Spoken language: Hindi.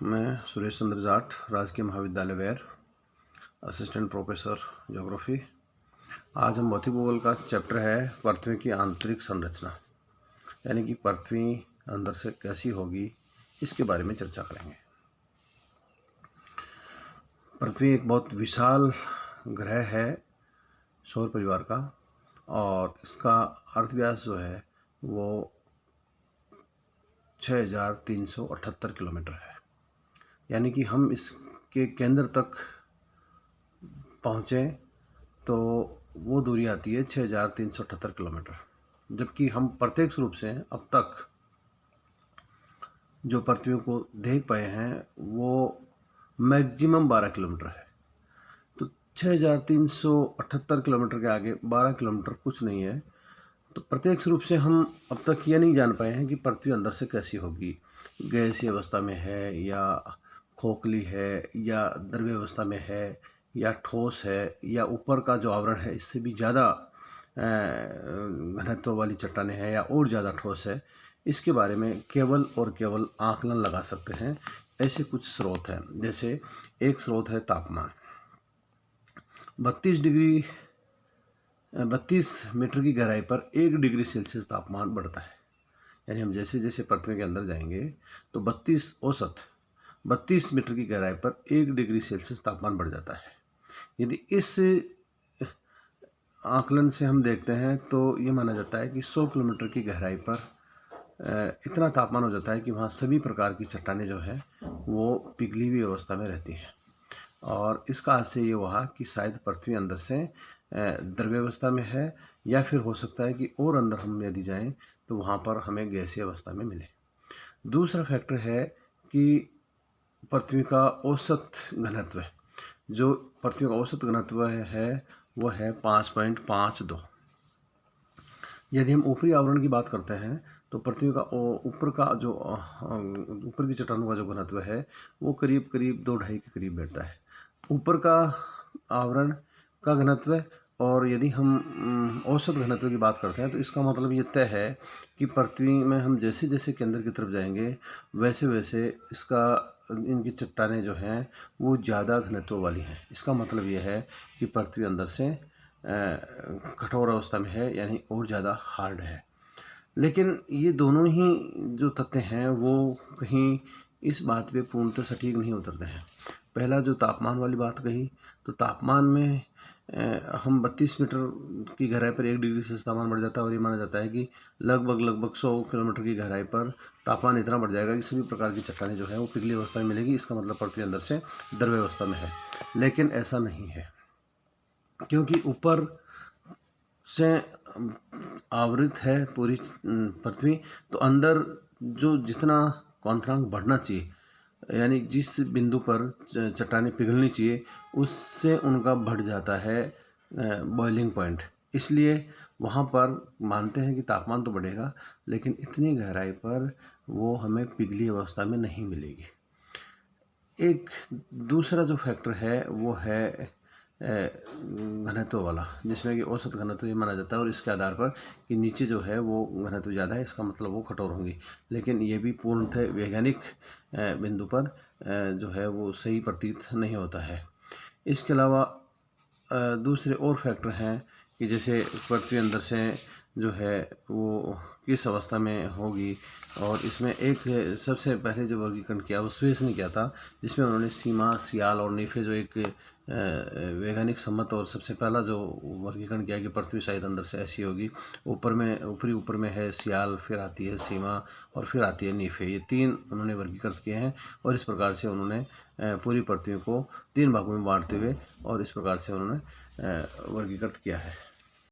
मैं सुरेश चंद्र जाट, राजकीय महाविद्यालय वैर, असिस्टेंट प्रोफेसर ज्योग्राफी। आज हम भौतिक भूगोल का चैप्टर है पृथ्वी की आंतरिक संरचना, यानी कि पृथ्वी अंदर से कैसी होगी, इसके बारे में चर्चा करेंगे। पृथ्वी एक बहुत विशाल ग्रह है सौर परिवार का, और इसका अर्धव्यास जो है वो 6378 किलोमीटर है। यानी कि हम इसके केंद्र तक पहुँचें तो वो दूरी आती है 6378 किलोमीटर, जबकि हम प्रत्यक्ष रूप से अब तक जो पृथ्वी को देख पाए हैं वो मैक्सिमम 12 किलोमीटर है। तो 6378 किलोमीटर के आगे 12 किलोमीटर कुछ नहीं है। तो प्रत्यक्ष रूप से हम अब तक ये नहीं जान पाए हैं कि पृथ्वी अंदर से कैसी होगी, गैसीय अवस्था में है या खोखली है या द्रव्य अवस्था में है या ठोस है या ऊपर का जो आवरण है इससे भी ज़्यादा घनत्व वाली चट्टानें हैं या और ज़्यादा ठोस है। इसके बारे में केवल और केवल आकलन लगा सकते हैं। ऐसे कुछ स्रोत हैं, जैसे एक स्रोत है तापमान। 32 मीटर की गहराई पर 1 डिग्री सेल्सियस तापमान बढ़ता है। यानी हम जैसे जैसे पृथ्वी के अंदर जाएंगे तो 32 मीटर की गहराई पर 1 डिग्री सेल्सियस तापमान बढ़ जाता है। यदि इस आकलन से हम देखते हैं तो ये माना जाता है कि 100 किलोमीटर की गहराई पर इतना तापमान हो जाता है कि वहाँ सभी प्रकार की चट्टानें जो है वो पिघली हुई अवस्था में रहती हैं। और इसका हास्य ये हुआ कि शायद पृथ्वी अंदर से द्रव्य अवस्था में है, या फिर हो सकता है कि और अंदर हम यदि जाएं तो वहाँ पर हमें गैसीय अवस्था में मिले। दूसरा फैक्टर है कि पृथ्वी का औसत घनत्व, जो पृथ्वी का औसत घनत्व है वो है 5.52। यदि हम ऊपरी आवरण की बात करते हैं तो पृथ्वी का ऊपर का जो ऊपर की चट्टानों का जो घनत्व है वो करीब करीब 2-2.5 के करीब बैठता है ऊपर का आवरण का घनत्व। और यदि हम औसत घनत्व की बात करते हैं तो इसका मतलब ये तय है कि पृथ्वी में हम जैसे जैसे केंद्र की तरफ जाएंगे वैसे वैसे इनकी चट्टानें जो हैं वो ज़्यादा घनत्व वाली हैं। इसका मतलब ये है कि पृथ्वी अंदर से कठोर अवस्था में है, यानी और ज़्यादा हार्ड है। लेकिन ये दोनों ही जो तथ्य हैं वो कहीं इस बात पे पूर्णतः सटीक नहीं उतरते हैं। पहला जो तापमान वाली बात कही, तो तापमान में हम 32 मीटर की गहराई पर 1 डिग्री सेल्सियस तापमान बढ़ जाता है, और ये माना जाता है कि लगभग 100 किलोमीटर की गहराई पर तापमान इतना बढ़ जाएगा कि सभी प्रकार की चट्टानें जो है वो पिघली अवस्था में मिलेगी। इसका मतलब पृथ्वी अंदर से द्रव्य अवस्था में है। लेकिन ऐसा नहीं है, क्योंकि ऊपर से आवृत है पूरी पृथ्वी, तो अंदर जो जितना क्वांतनांक बढ़ना चाहिए, यानी जिस बिंदु पर चट्टानें पिघलनी चाहिए उससे उनका बढ़ जाता है बॉइलिंग पॉइंट। इसलिए वहाँ पर मानते हैं कि तापमान तो बढ़ेगा, लेकिन इतनी गहराई पर वो हमें पिघली अवस्था में नहीं मिलेगी। एक दूसरा जो फैक्टर है वो है घनत्व वाला, जिसमें कि औसत घनत्व ये माना जाता है, और इसके आधार पर कि नीचे जो है वो घनत्व ज़्यादा है, इसका मतलब वो कठोर होंगी। लेकिन ये भी पूर्णतः वैज्ञानिक बिंदु पर जो है वो सही प्रतीत नहीं होता है। इसके अलावा दूसरे और फैक्टर हैं कि जैसे पृथ्वी अंदर से जो है वो किस अवस्था में होगी, और इसमें एक सबसे पहले जो वर्गीकरण किया वो स्वेस ने किया था, जिसमें उन्होंने सीमा, सियाल और नीफे जो एक वैज्ञानिक सम्मत और सबसे पहला जो वर्गीकरण किया कि पृथ्वी शायद अंदर से ऐसी होगी। ऊपर में है सियाल, फिर आती है सीमा और फिर आती है नीफे। ये 3 उन्होंने वर्गीकृत किए हैं, और इस प्रकार से उन्होंने पूरी पृथ्वी को 3 भागों में बांटते हुए और इस प्रकार से उन्होंने वर्गीकृत किया है।